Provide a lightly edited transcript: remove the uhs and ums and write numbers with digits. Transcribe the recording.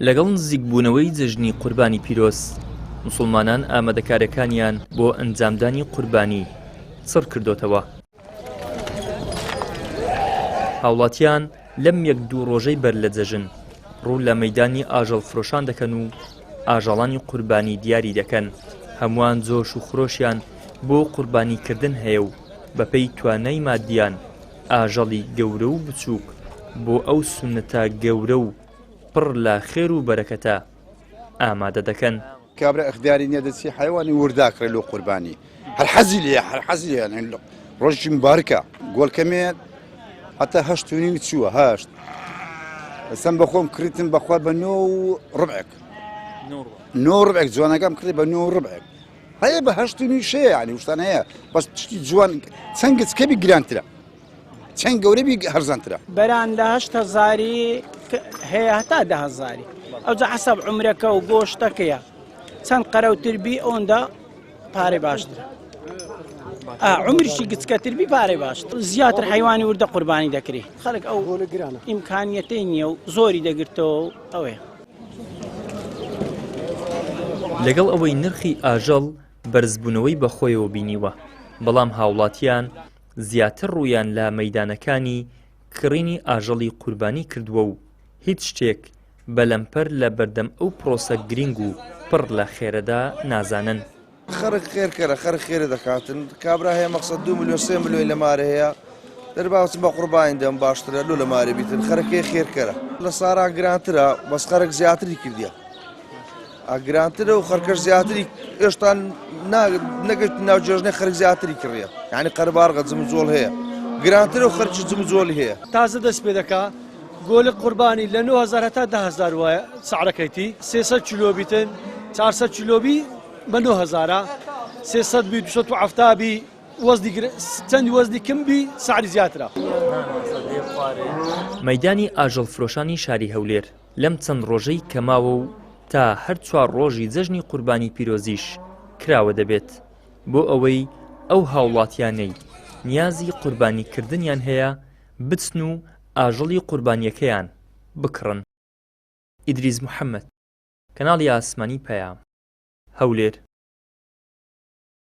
لەگەڵ نزیکبوونەوەی جەژنی قوربانی پیرۆز موسڵمانان ئامادەکاریەکانیان بۆ ئەنجامدانی قوربانی چڕ کردوتەوە. هاوڵاتیان لەم یەک دوو ڕۆژەی بەر لە جەژن ڕوو لە مەیدانی ئاژەڵ فرۆشان دەکەن و ئاژەڵانی قوربانی دیاری دەکەن. هەمووان جۆش و خرۆشیان بۆ قوربانیکردن هەیە و بەپێی توانای مادیان ئاژەڵی گەورە و بچووک بۆ ئەو سونەتە گەورە و پڕ لە خێر و بەرەکەتە ئامادە دەکەن. کابرا اختیاری نییە دەچی حیوانی ورداکرێت لۆ قوربانی هەر حەزی لێ هەر حەزی لێ ڕۆژی مبارکە گۆڵکەمێت حتا هەشت و نیم چووە هەشت سم بەخۆم کردتم بەخوا بە 9 ڕبعێک 9 ڕبعێک جوانەکەم کردی بە 9 ڕبعێک هەیە بە هەشت و نیم شەیە ینی وشتان هەیە بەس تشتی جوان چەنگت کەبی گرانترە چەند گەورەبی هەرزانترە بەران لە 8,000 هەیە هەتا 10,000 ئەوجا حەسەب عومرەکە و گۆشتەکەیە چەند قەرەوتربی ئەوەندا پارەی باشترە عمریشی گچکەتربی پارەی باشتر زیاتر حیوانی وردە قوربانی دەکرێت خەڵک ئەو ئیمکانیەتەی نییە و زۆری دەگرتەوە ئەوەیە. لەگەڵ ئەوەی نرخی ئاژەڵ بەرزبوونەوەی بەخۆیەوە بینیوە بەڵام هاوڵاتیان زیاتر ڕوویان لە مەیدانەکانی کڕینی ئاژەڵی قوربانی کردووە و هیچ شتێک بەلەمپەر لە بەردەم ئەو پرۆسە گرنگ و پڕ لە خێرەدا نازانن. خەرق خێرکەرە خەرق خێرە دەکاتن کابرا هەیە مەقسەد 2 ملیۆن 3 ملیۆن لە مارە هەیە دەرباوچم بە قوربانی دەم باشترە لۆ لە مارە بیتن خەرەکەی خێرکەرە لە سارا گرانترە بەس خەرق زیاتری کردیە ئاگرانترە و خەرکەش زیاتری هێشتا نەگەشت ناو جێژنەی خەرق زیاتری کڕیە یعنی قەربارغە جمجۆڵ هەیە گرانترە و خەرکی جمجۆڵی هەیە تازە دەست پێ دەکا گۆڵی قوربانی لە 9,000 هەتا 10,000 وایە سعرەکەیتی 300 کیلۆ بیتن 400 کیلۆبی بە 9,000 300 بی 270 بی وەزنی چەندی وەزنی کم بی سعری زیاترە. مەیدانی ئاژەڵ فرۆشانی شاری هەولێر لەم چەند ڕۆژەی کەماوە و تا هەر 4 ڕۆژی جەژنی قوربانی پیرۆزیش کراوە دەبێت بۆ ئەوەی ئەو هاوڵاتیانەی نیازی قوربانیکردنیان هەیە بچن و ئاژەڵی قوربانیەکەیان بکڕن. ئیدریس محەممەد، کەناڵی ئاسمانی پەیام، هەولێر.